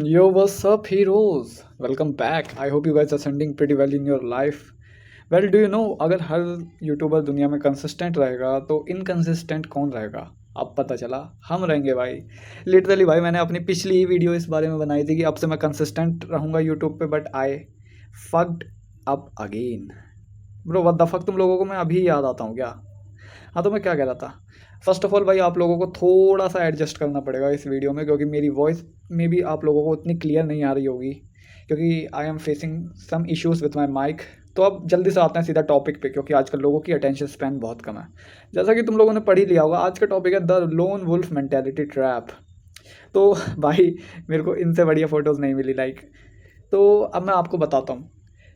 Yo, what's up, heroes? Welcome back. I hope you guys are sending pretty well in your life. Well, do you know अगर हर YouTuber दुनिया में consistent रहेगा तो inconsistent कौन रहेगा? अब पता चला हम रहेंगे भाई। लिटरली भाई मैंने अपनी पिछली ही वीडियो इस बारे में बनाई थी कि अब से मैं कंसिस्टेंट रहूँगा यूट्यूब पे, but I fucked up again. Bro what the fuck, तुम लोगों को मैं अभी याद आता हूँ क्या? हाँ, तो मैं क्या कह रहा था। फर्स्ट ऑफ ऑल भाई आप लोगों को थोड़ा सा एडजस्ट करना पड़ेगा इस वीडियो में, क्योंकि मेरी वॉइस में भी आप लोगों को उतनी क्लियर नहीं आ रही होगी, क्योंकि I am facing some issues with my mic. तो अब जल्दी से आते हैं सीधा टॉपिक पे, क्योंकि आजकल लोगों की अटेंशन स्पैन बहुत कम है। जैसा कि तुम लोगों ने पढ़ ही लिया होगा, आज का टॉपिक है the lone wolf mentality trap. तो भाई मेरे को इनसे बढ़िया फ़ोटोज़ नहीं मिली लाइक। तो अब मैं आपको बताता हूँ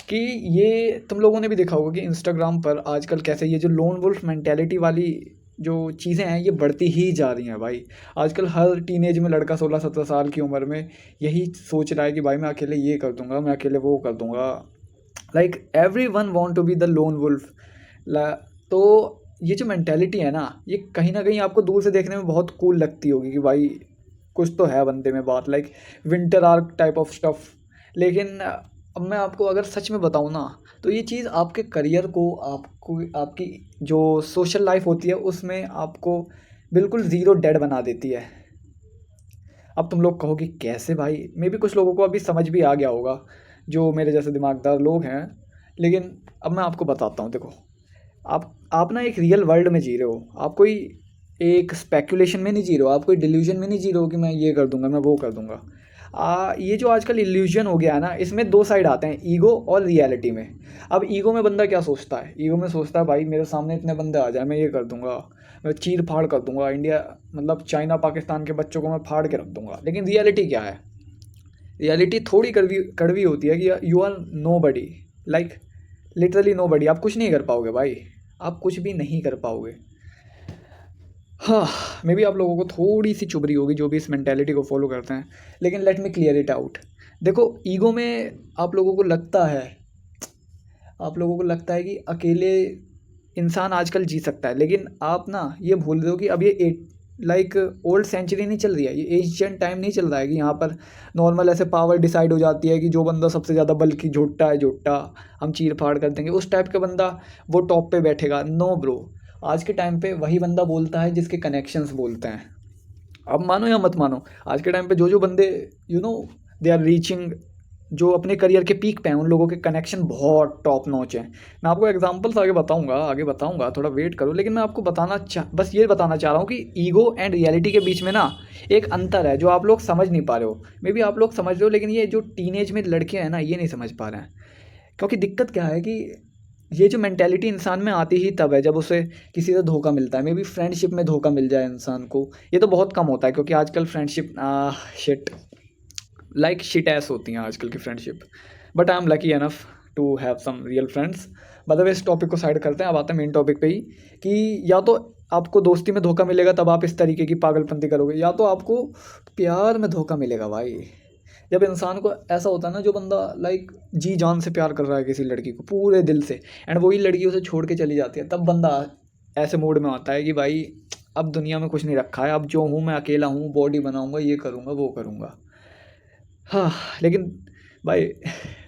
कि ये तुम लोगों ने भी देखा होगा कि इंस्टाग्राम पर आजकल कैसे ये जो लोन वुल्फ मेंटेलिटी वाली जो चीज़ें हैं ये बढ़ती ही जा रही हैं भाई। आजकल हर टीनेज में लड़का 16-17 साल की उम्र में यही सोच रहा है कि भाई मैं अकेले ये कर दूंगा, मैं अकेले वो कर दूंगा। Like everyone want to be the lone wolf. तो ये जो मैंटेलिटी है ना, ये कहीं ना कहीं आपको दूर से देखने में बहुत कूल लगती होगी कि भाई कुछ तो है बंदे में बात, like winter arc type of stuff. लेकिन अब मैं आपको अगर सच में बताऊँ ना, तो ये चीज़ आपके करियर को, आपको, आपकी जो सोशल लाइफ होती है उसमें आपको बिल्कुल ज़ीरो डेड बना देती है। अब तुम लोग कहोगे कैसे भाई? मे भी कुछ लोगों को अभी समझ भी आ गया होगा जो मेरे जैसे दिमागदार लोग हैं, लेकिन अब मैं आपको बताता हूँ। देखो, आप ना एक रियल वर्ल्ड में जी रहे हो। आप कोई एक स्पेकुलेशन में नहीं जी रहे हो, आप कोई डिल्यूजन में नहीं जी रहे हो कि मैं ये कर दूंगा, मैं वो कर दूंगा। ये जो आजकल इल्यूजन हो गया है ना, इसमें दो साइड आते हैं, ईगो और रियलिटी में। अब ईगो में बंदा क्या सोचता है? ईगो में सोचता है भाई मेरे सामने इतने बंदे आ जाए, मैं ये कर दूंगा, मैं चीर फाड़ कर दूंगा, इंडिया मतलब चाइना पाकिस्तान के बच्चों को मैं फाड़ के रख दूंगा। लेकिन रियलिटी क्या है? रियलिटी थोड़ी कड़वी कड़वी होती है कि you are nobody, like literally nobody. आप कुछ नहीं कर पाओगे भाई, आप कुछ भी नहीं कर पाओगे। हाँ, मे बी आप लोगों को थोड़ी सी चुभ रही होगी जो भी इस मेंटेलिटी को फॉलो करते हैं, लेकिन let me clear it out. देखो, ईगो में आप लोगों को लगता है कि अकेले इंसान आजकल जी सकता है, लेकिन आप ना ये भूल रहे हो कि अब ये लाइक ओल्ड सेंचुरी नहीं चल रही है, ये एशियन टाइम नहीं चल रहा है कि यहाँ पर नॉर्मल ऐसे पावर डिसाइड हो जाती है कि जो बंदा सबसे ज़्यादा बल्कि झोटा है झोटा, हम चीर फाड़ कर देंगे उस टाइप का बंदा वो टॉप पे बैठेगा। नो ब्रो, आज के टाइम पे वही बंदा बोलता है जिसके कनेक्शंस बोलते हैं। अब मानो या मत मानो, आज के टाइम पे जो जो बंदे दे आर रीचिंग, जो अपने करियर के पीक पे हैं, उन लोगों के कनेक्शन बहुत टॉप नॉच हैं। मैं आपको एग्जांपल्स आगे बताऊंगा, थोड़ा वेट करो। लेकिन मैं आपको बस ये बताना चाह रहा हूँ कि ईगो एंड रियलिटी के बीच में ना एक अंतर है जो आप लोग समझ नहीं पा रहे हो। मे बी आप लोग समझ रहे हो, लेकिन ये जो टीनेज में लड़के हैं ना, ये नहीं समझ पा रहे हैं। क्योंकि दिक्कत क्या है कि ये जो मेंटेलिटी इंसान में आती ही तब है जब उसे किसी से धोखा मिलता है। मे बी फ्रेंडशिप में धोखा मिल जाए इंसान को। ये तो बहुत कम होता है, क्योंकि आजकल friendship shit like shits होती हैं आजकल की friendship. But I am lucky enough to have some real friends. By the way, इस टॉपिक को साइड करते हैं, अब आते हैं मेन टॉपिक पे ही कि या तो आपको दोस्ती में धोखा मिलेगा तब आप इस तरीके की पागलपंती करोगे, या तो आपको प्यार में धोखा मिलेगा भाई। जब इंसान को ऐसा होता है ना, जो बंदा लाइक जी जान से प्यार कर रहा है किसी लड़की को पूरे दिल से, एंड वही लड़की उसे छोड़ के चली जाती है, तब बंदा ऐसे मूड में आता है कि भाई अब दुनिया में कुछ नहीं रखा है, अब जो हूँ मैं अकेला हूँ, बॉडी बनाऊँगा, ये करूँगा वो करूँगा। हाँ, लेकिन भाई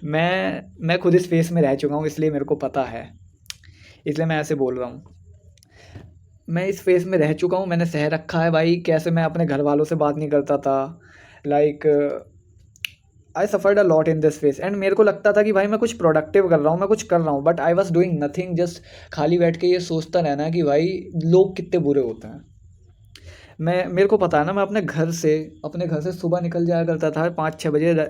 मैं खुद इस फेस में रह चुका हूँ, इसलिए मेरे को पता है, इसलिए मैं ऐसे बोल रहा हूँ। मैं इस फेस में रह चुका हूँ, मैंने सह रखा है भाई कैसे मैं अपने घर वालों से बात नहीं करता था। Like I suffered a lot in this face, and मेरे को लगता था कि भाई मैं कुछ प्रोडक्टिव कर रहा हूँ, मैं कुछ कर रहा हूँ, but I was doing nothing, just खाली बैठ के ये सोचता रहना कि भाई लोग कितने बुरे होते हैं। मेरे को पता है ना, मैं अपने घर से सुबह निकल जाया करता था 5-6 बजे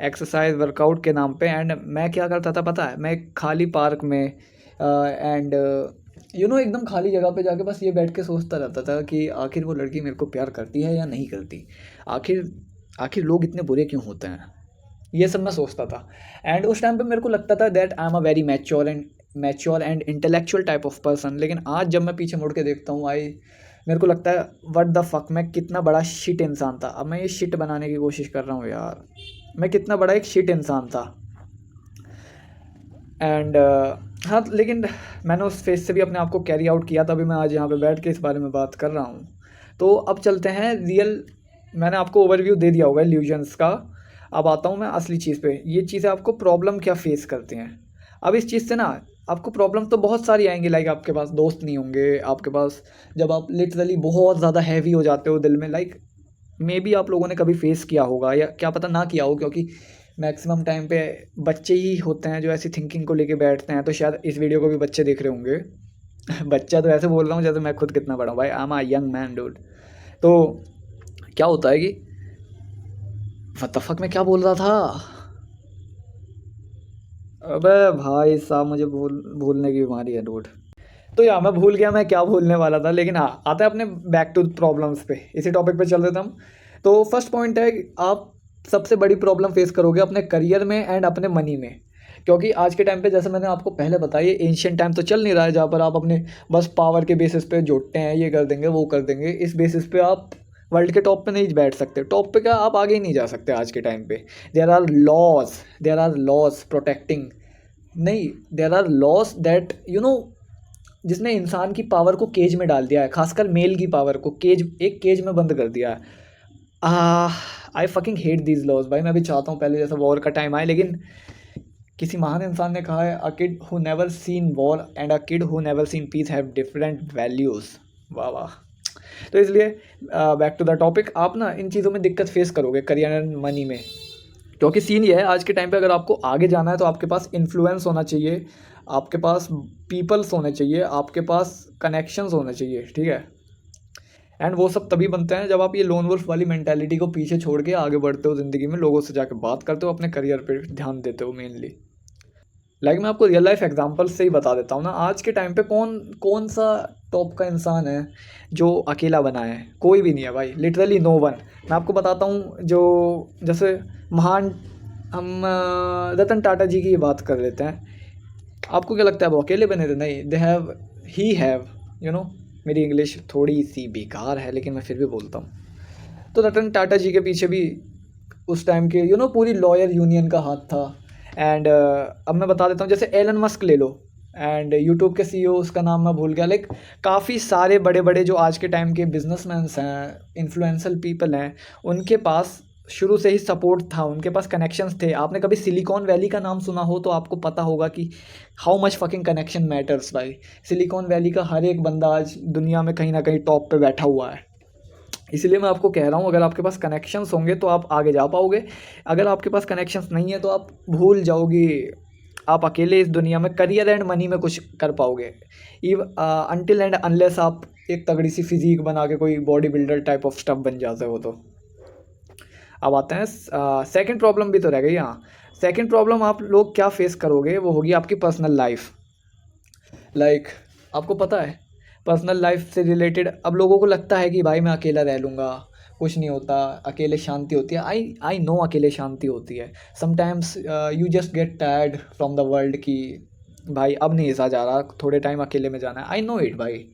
एक्सरसाइज वर्कआउट के नाम पे, एंड मैं क्या करता था पता है? मैं खाली पार्क में एंड एकदम खाली जगह पे जाके बस ये बैठ के सोचता रहता था कि आखिर वो लड़की मेरे को प्यार करती है या नहीं करती, आखिर आखिर लोग इतने बुरे क्यों होते हैं, ये सब मैं सोचता था। एंड उस टाइम पे मेरे को लगता था that I am a very mature and intellectual type of person. लेकिन आज जब मैं पीछे मुड़ के देखता हूँ, मेरे को लगता है व्हाट द फक, मैं कितना बड़ा शिट इंसान था। अब मैं ये शिट बनाने की कोशिश कर रहा हूँ यार, मैं कितना बड़ा एक शिट इंसान था। एंड हाँ, लेकिन मैंने उस फेस से भी अपने आप को कैरी आउट किया, तभी मैं आज यहाँ पे बैठ के इस बारे में बात कर रहा हूँ। तो अब चलते हैं रियल। मैंने आपको ओवरव्यू दे दिया होगा इल्यूजन्स का, अब आता हूँ मैं असली चीज़ पे, ये चीज़ें आपको प्रॉब्लम क्या फेस करती हैं। अब इस चीज़ से ना आपको प्रॉब्लम तो बहुत सारी आएंगी, लाइक आपके पास दोस्त नहीं होंगे, आपके पास जब आप लिटरली बहुत ज़्यादा हैवी हो जाते हो दिल में, लाइक मे बी आप लोगों ने कभी फेस किया होगा या क्या पता ना किया हो, क्योंकि मैक्सिमम टाइम पे बच्चे ही होते हैं जो ऐसी थिंकिंग को लेके बैठते हैं। तो शायद इस वीडियो को भी बच्चे देख रहे होंगे। बच्चा तो ऐसे बोल रहा हूँ जैसे मैं खुद कितना बड़ा हूँ भाई, I am a young man dude. तो क्या होता है कि व्हाट द फक मैं क्या बोल रहा था। अबे भाई साहब मुझे भूलने की बीमारी है डूड। तो यार मैं भूल गया मैं क्या भूलने वाला था, लेकिन हाँ आता है अपने बैक टू प्रॉब्लम्स पे, इसी टॉपिक पे चल रहे थे हम। तो फर्स्ट पॉइंट है कि आप सबसे बड़ी प्रॉब्लम फेस करोगे अपने करियर में एंड अपने मनी में। क्योंकि आज के टाइम पे जैसे मैंने आपको पहले बताया, ये एंशियंट टाइम तो चल नहीं रहा है जहाँ पर आप अपने बस पावर के बेसिस पे जुटते हैं, ये कर देंगे वो कर देंगे, इस बेसिस पे आप वर्ल्ड के टॉप पे नहीं बैठ सकते। टॉप पे क्या, आप आगे ही नहीं जा सकते आज के टाइम पे। देयर आर लॉज प्रोटेक्टिंग, नहीं, देयर आर लॉस दैट जिसने इंसान की पावर को केज में डाल दिया है, खासकर मेल की पावर को एक केज में बंद कर दिया है। I fucking hate these laws भाई। मैं भी चाहता हूँ पहले जैसा वॉर का टाइम आए, लेकिन किसी महान इंसान ने कहा है, a kid who never seen war and a kid who never seen peace have different values. वाह वाह। तो इसलिए बैक टू द टॉपिक, आप ना इन चीज़ों में दिक्कत फेस करोगे करियर एंड मनी में। क्योंकि सीन ये है आज के टाइम पे, अगर आपको आगे जाना है तो आपके पास इन्फ्लुएंस होना चाहिए, आपके पास पीपल्स होने चाहिए, आपके पास कनेक्शंस होने चाहिए, ठीक है। एंड वो सब तभी बनते हैं जब आप ये लोन वुल्फ वाली मेंटालिटी को पीछे छोड़ के आगे बढ़ते हो ज़िंदगी में, लोगों से जाकर बात करते हो, अपने करियर पे ध्यान देते हो मेनली। लाइक मैं आपको रियल लाइफ एग्जांपल से ही बता देता हूँ ना, आज के टाइम पे कौन कौन सा टॉप का इंसान है जो अकेला बना है। कोई भी नहीं है भाई, लिटरली नो वन। मैं आपको बताता हूँ, जो जैसे महान, हम रतन टाटा जी की बात कर लेते हैं। आपको क्या लगता है वो अकेले बने थे? नहीं, दे हैव ही हैव मेरी इंग्लिश थोड़ी सी बेकार है लेकिन मैं फिर भी बोलता हूँ। तो रतन टाटा जी के पीछे भी उस टाइम के पूरी लॉयर यूनियन का हाथ था। एंड अब मैं बता देता हूँ, जैसे एलन मस्क ले लो, एंड यूट्यूब के सीईओ, उसका नाम मैं भूल गया, लाइक काफ़ी सारे बड़े बड़े जो आज के टाइम के बिजनेसमैन्स हैं, इन्फ्लुएंशियल पीपल हैं, उनके पास शुरू से ही सपोर्ट था, उनके पास कनेक्शंस थे। आपने कभी सिलिकॉन वैली का नाम सुना हो तो आपको पता होगा कि how much fucking connection matters भाई। सिलिकॉन वैली का हर एक बंदा आज दुनिया में कहीं ना कहीं टॉप पे बैठा हुआ है। इसलिए मैं आपको कह रहा हूँ, अगर आपके पास कनेक्शंस होंगे तो आप आगे जा पाओगे। अगर आपके पास कनेक्शंस नहीं है तो आप भूल जाओगे आप अकेले इस दुनिया में करियर एंड मनी में कुछ कर पाओगे। अनटिल एंड अनलेस आप एक तगड़ी सी फिजिक बना के कोई body builder type of stuff बन जाते हो। तो अब आते हैं सेकंड प्रॉब्लम भी तो रह गई। हाँ, सेकंड प्रॉब्लम आप लोग क्या फेस करोगे वो होगी आपकी पर्सनल लाइफ। लाइक आपको पता है पर्सनल लाइफ से रिलेटेड, अब लोगों को लगता है कि भाई मैं अकेला रह लूँगा, कुछ नहीं होता, अकेले शांति होती है। आई नो अकेले शांति होती है। Sometimes you just get tired from the world कि भाई अब नहीं ऐसा जा रहा, थोड़े टाइम अकेले में जाना है। आई नो इट भाई,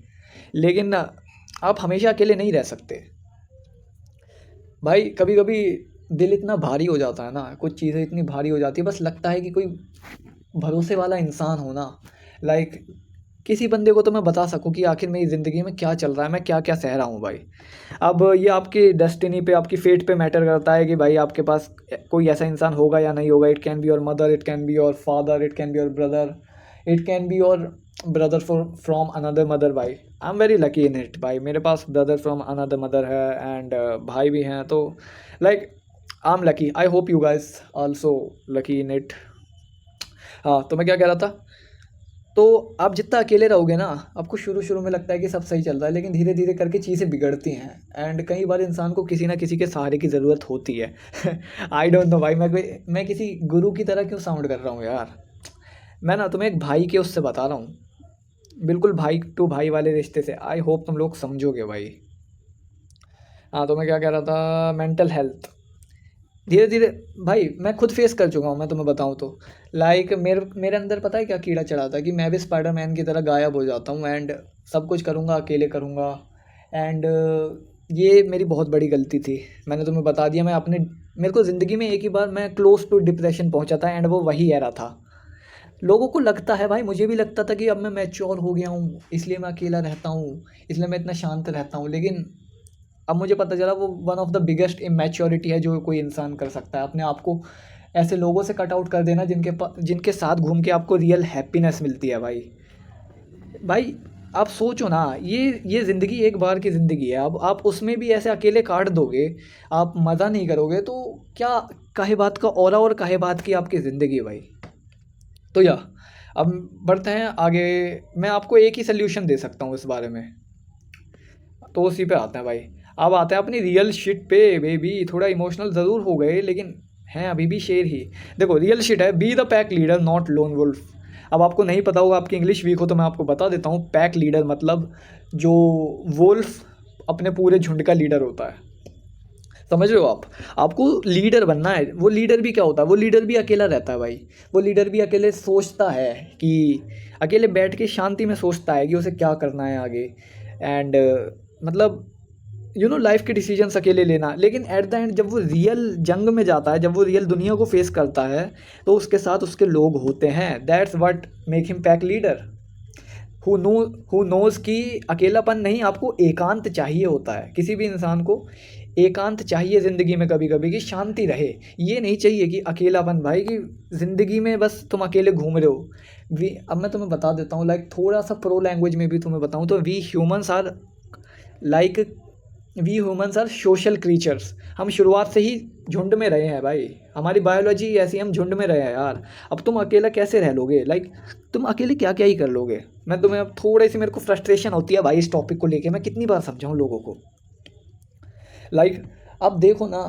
लेकिन आप हमेशा अकेले नहीं रह सकते भाई। कभी कभी दिल इतना भारी हो जाता है ना, कुछ चीज़ें इतनी भारी हो जाती है, बस लगता है कि कोई भरोसे वाला इंसान हो ना। लाइक किसी बंदे को तो मैं बता सकूं कि आखिर मेरी ज़िंदगी में क्या चल रहा है, मैं क्या क्या सह रहा हूँ भाई। अब ये आपकी डेस्टिनी पे, आपकी फेट पे मैटर करता है कि भाई आपके पास कोई ऐसा इंसान होगा या नहीं होगा। It can be your mother, it can be your father, it can be your brother, it can be your brother from another mother. भाई I am very lucky in it भाई, मेरे पास ब्रदर फ्रॉम अनदर मदर है and भाई भी हैं। तो like I am lucky, I hope you guys also lucky in it. हाँ, तो मैं क्या कह रहा था। तो आप जितना अकेले रहोगे ना, आपको शुरू शुरू में लगता है कि सब सही चल रहा है, लेकिन धीरे धीरे करके चीज़ें बिगड़ती हैं एंड कई बार इंसान को किसी ना किसी के सहारे की ज़रूरत होती है। आई डोंट नो भाई, मैं किसी गुरु की तरह क्यों साउंड कर रहा हूँ यार। मैं ना तुम्हें एक भाई के उससे बता रहा हूँ, बिल्कुल भाई टू भाई वाले रिश्ते से। आई होप तुम लोग समझोगे भाई। हाँ, तो मैं क्या कह रहा था, मेंटल हेल्थ धीरे धीरे भाई मैं खुद फेस कर चुका हूँ। मैं तुम्हें बताऊँ तो लाइक मेरे अंदर पता है क्या कीड़ा चढ़ा था कि मैं भी स्पाइडरमैन की तरह गायब हो जाता हूँ एंड सब कुछ करूँगा अकेले करूँगा। एंड ये मेरी बहुत बड़ी गलती थी, मैंने तुम्हें बता दिया। मेरे को ज़िंदगी में एक ही बार मैं क्लोज टू डिप्रेशन पहुँचा था एंड वो वही एरा था। लोगों को लगता है भाई, मुझे भी लगता था कि अब मैं मैच्योर हो गया हूँ इसलिए मैं अकेला रहता हूँ, इसलिए मैं इतना शांत रहता हूँ। लेकिन अब मुझे पता चला वो one of the biggest immaturity है जो कोई इंसान कर सकता है, अपने आप को ऐसे लोगों से कट आउट कर देना जिनके साथ घूम के आपको रियल हैप्पीनेस मिलती है भाई। भाई आप सोचो ना, ये ज़िंदगी एक बार की ज़िंदगी है, अब आप उसमें भी ऐसे अकेले काट दोगे, आप मज़ा नहीं करोगे तो क्या, काहे बात का ऑरा और काहे बात की आपकी ज़िंदगी है भाई। तो या अब बढ़ते हैं आगे, मैं आपको एक ही सल्यूशन दे सकता हूँ इस बारे में, तो उसी पे आते हैं भाई। अब आते हैं अपनी रियल शिट पे बेबी, थोड़ा इमोशनल ज़रूर हो गए लेकिन हैं अभी भी शेर ही। देखो रियल शिट है, be the pack leader not lone wolf. अब आपको नहीं पता होगा, आपकी इंग्लिश वीक हो तो मैं आपको बता देता हूँ, पैक लीडर मतलब जो वुल्फ अपने पूरे झुंड का लीडर होता है, समझ रहे हो आप। आपको लीडर बनना है, वो लीडर भी क्या होता है, वो लीडर भी अकेला रहता है भाई, वो लीडर भी अकेले सोचता है कि अकेले बैठ के शांति में सोचता है कि उसे क्या करना है आगे, एंड मतलब लाइफ के डिसीजंस अकेले लेना। लेकिन एट द एंड जब वो रियल जंग में जाता है, जब वो रियल दुनिया को फेस करता है, तो उसके साथ उसके लोग होते हैं, that's what make him pack leader. Who nose कि अकेलापन नहीं, आपको एकांत चाहिए होता है, किसी भी इंसान को एकांत चाहिए ज़िंदगी में कभी कभी, कि शांति रहे। ये नहीं चाहिए कि अकेलापन भाई, कि ज़िंदगी में बस तुम अकेले घूम रहे हो। अब मैं तुम्हें बता देता हूँ, लाइक थोड़ा सा प्रो लैंग्वेज में भी तुम्हें बताऊँ तो like we humans are social creatures. हम शुरुआत से ही झुंड में रहे हैं भाई, हमारी बायोलॉजी ऐसी, हम झुंड में रहे हैं यार। अब तुम अकेला कैसे रह लोगे, लाइक तुम अकेले क्या क्या ही कर लोगे। मैं तुम्हें अब थोड़ी सी, मेरे को फ्रस्ट्रेशन होती है भाई इस टॉपिक को लेके, मैं कितनी बार समझाऊँ लोगों को। लाइक अब देखो ना,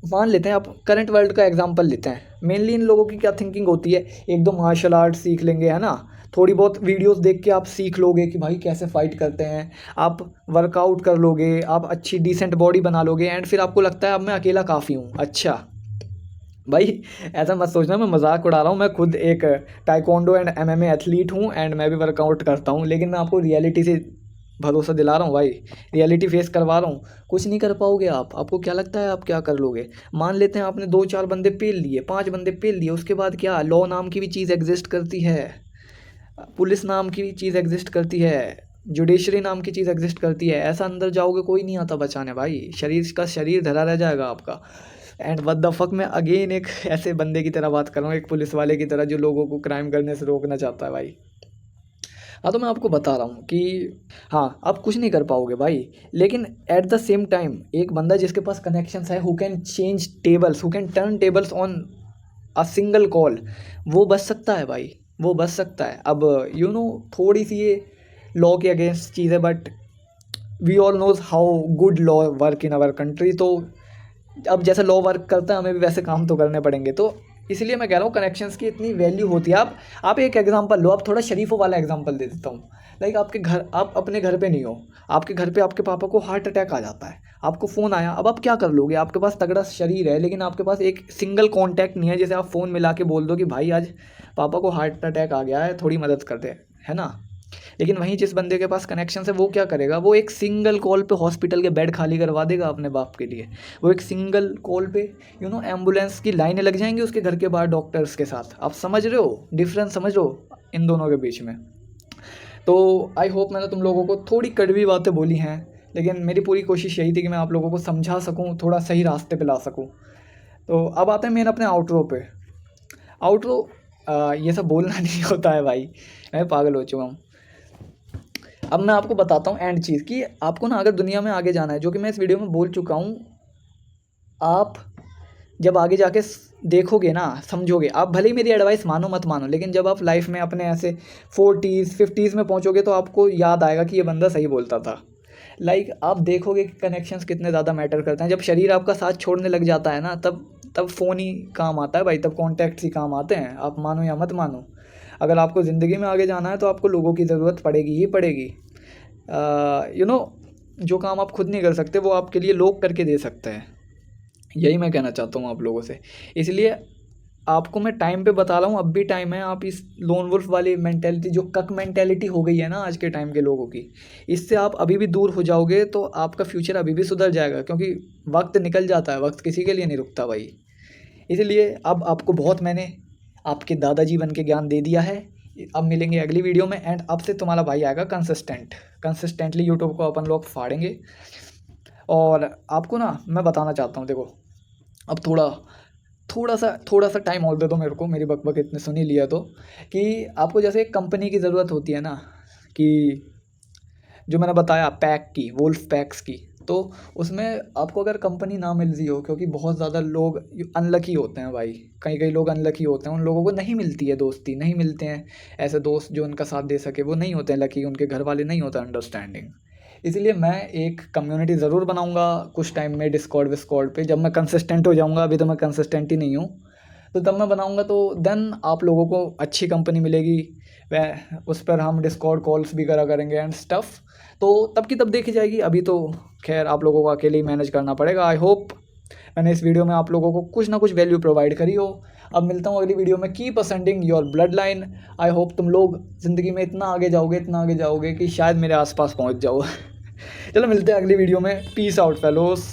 मान लेते हैं, आप करंट वर्ल्ड का एग्जांपल लेते हैं। मेनली इन लोगों की क्या थिंकिंग होती है, एक दो मार्शल आर्ट सीख लेंगे, है ना, थोड़ी बहुत वीडियोस देख के आप सीख लोगे कि भाई कैसे फाइट करते हैं, आप वर्कआउट कर लोगे, आप अच्छी डिसेंट बॉडी बना लोगे, एंड फिर आपको लगता है अब मैं अकेला काफ़ी हूँ। अच्छा भाई, ऐसा मत सोचना मैं मजाक उड़ा रहा हूँ, मैं खुद एक टाइकोंडो एंड एमएमए एथलीट हूँ, एंड मैं भी वर्कआउट करता हूँ, लेकिन मैं आपको रियलिटी से भरोसा दिला रहा हूँ भाई, रियलिटी फेस करवा रहा हूँ। कुछ नहीं कर पाओगे आप, आपको क्या लगता है आप क्या कर लोगे। मान लेते हैं आपने 2-4 बंदे पेल लिए, 5 बंदे पेल लिए, उसके बाद क्या, लॉ नाम की भी चीज़ एग्जिस्ट करती है, पुलिस नाम की भी चीज़ एग्जिस्ट करती है, जुडिशरी नाम की चीज़ एग्जिस्ट करती है। ऐसा अंदर जाओगे कोई नहीं आता बचाने भाई, शरीर का शरीर धरा रह जाएगा आपका। एंड व्हाट द फक, मैं अगेन एक ऐसे बंदे की तरह बात कर रहा हूँ, एक पुलिस वाले की तरह जो लोगों को क्राइम करने से रोकना चाहता है भाई। हाँ तो मैं आपको बता रहा हूँ कि हाँ आप कुछ नहीं कर पाओगे भाई, लेकिन एट द सेम टाइम एक बंदा जिसके पास कनेक्शंस है, who can change tables, who can turn tables on a single call, वो बच सकता है भाई, वो बच सकता है। अब थोड़ी सी ये लॉ के अगेंस्ट चीज़ है, but we all knows how good law work in our country. तो अब जैसे लॉ वर्क करता है, हमें भी वैसे काम तो करने पड़ेंगे। तो इसलिए मैं कह रहा हूँ कनेक्शंस की इतनी वैल्यू होती है। आप एक एग्जांपल लो, आप थोड़ा शरीफों वाला एग्जांपल दे देता हूँ। लाइक आपके घर, आप अपने घर पे नहीं हो, आपके घर पे आपके पापा को हार्ट अटैक आ जाता है, आपको फ़ोन आया, अब आप क्या कर लोगे। आपके पास तगड़ा शरीर है, लेकिन आपके पास एक सिंगल कॉन्टैक्ट नहीं है जैसे आप फ़ोन मिला के बोल दो कि भाई आज पापा को हार्ट अटैक आ गया है, थोड़ी मदद कर दे, है ना। लेकिन वहीं जिस बंदे के पास कनेक्शन है, वो क्या करेगा, वो एक सिंगल कॉल पे हॉस्पिटल के बेड खाली करवा देगा अपने बाप के लिए। वो एक सिंगल कॉल पे एम्बुलेंस की लाइनें लग जाएंगी उसके घर के बाहर डॉक्टर्स के साथ। आप समझ रहे हो डिफरेंस, समझ रहे हो इन दोनों के बीच में। तो आई होप मैंने तुम लोगों को थोड़ी कड़वी बातें बोली हैं, लेकिन मेरी पूरी कोशिश यही थी कि मैं आप लोगों को समझा सकूँ, थोड़ा सही रास्ते पे ला सकूँ। तो अब आते हैं मेन अपने आउटरो पे। आउटरो ये सब बोलना नहीं होता है भाई, मैं पागल हो चुका हूँ। अब मैं आपको बताता हूँ एंड चीज़ कि आपको ना अगर दुनिया में आगे जाना है, जो कि मैं इस वीडियो में बोल चुका हूँ, आप जब आगे जाके देखोगे ना, समझोगे, आप भले ही मेरी एडवाइस मानो मत मानो, लेकिन जब आप लाइफ में अपने ऐसे 40s 50s में पहुँचोगे तो आपको याद आएगा कि ये बंदा सही बोलता था। लाइक आप देखोगे कि कनेक्शंस कितने ज़्यादा मैटर करते हैं। जब शरीर आपका साथ छोड़ने लग जाता है ना, तब फ़ोन ही काम आता है भाई, तब कॉन्टैक्ट्स ही काम आते हैं, आप मानो या मत मानो। अगर आपको ज़िंदगी में आगे जाना है तो आपको लोगों की ज़रूरत पड़ेगी ही पड़ेगी। जो काम आप खुद नहीं कर सकते वो आपके लिए लोग करके दे सकते हैं, यही मैं कहना चाहता हूँ आप लोगों से। इसलिए आपको मैं टाइम पे बता रहा हूँ, अब भी टाइम है। आप इस लोन वुल्फ वाली मेंटेलिटी, जो कक मेंटेलिटी हो गई है ना आज के टाइम के लोगों की, इससे आप अभी भी दूर हो जाओगे तो आपका फ्यूचर अभी भी सुधर जाएगा, क्योंकि वक्त निकल जाता है, वक्त किसी के लिए नहीं रुकता भाई। इसलिए अब आपको बहुत मैंने आपके दादाजी बन के ज्ञान दे दिया है। अब मिलेंगे अगली वीडियो में, एंड अब से तुम्हारा भाई आएगा कंसिस्टेंटली यूट्यूब को अपन लोग फाड़ेंगे। और आपको ना मैं बताना चाहता हूँ, देखो अब थोड़ा सा टाइम और दे दो मेरे को, मेरी बकबक इतने सुन ही लिया तो, कि आपको जैसे एक कंपनी की ज़रूरत होती है ना, कि जो मैंने बताया पैक की, वुल्फ पैक्स की, तो उसमें आपको अगर कंपनी ना मिल रही हो, क्योंकि बहुत ज़्यादा लोग अनलकी होते हैं भाई, कई कई लोग अनलकी होते हैं, उन लोगों को नहीं मिलती है दोस्ती, नहीं मिलते हैं ऐसे दोस्त जो उनका साथ दे सके, वो नहीं होते हैं लकी, उनके घर वाले नहीं होते अंडरस्टैंडिंग। इसलिए मैं एक कम्युनिटी ज़रूर बनाऊंगा कुछ टाइम में, डिस्कॉर्ड विस्कॉर्ड पे, जब मैं कंसिस्टेंट हो जाऊंगा, अभी तो मैं कंसिस्टेंट ही नहीं हूँ, तो तब मैं बनाऊंगा, तो देन आप लोगों को अच्छी कंपनी मिलेगी, वह उस पर हम डिस्कॉर्ड कॉल्स भी करा करेंगे एंड स्टफ़, तो तब की तब देखी जाएगी। अभी तो खैर आप लोगों को अकेले ही मैनेज करना पड़ेगा। आई होप मैंने इस वीडियो में आप लोगों को कुछ ना कुछ वैल्यू प्रोवाइड करी हो। अब मिलता हूँ अगली वीडियो में। Keep ascending your blood line. I hope तुम लोग ज़िंदगी में इतना आगे जाओगे, इतना आगे जाओगे कि शायद मेरे आसपास पहुँच जाओ। चलो मिलते हैं अगली वीडियो में। Peace out fellows.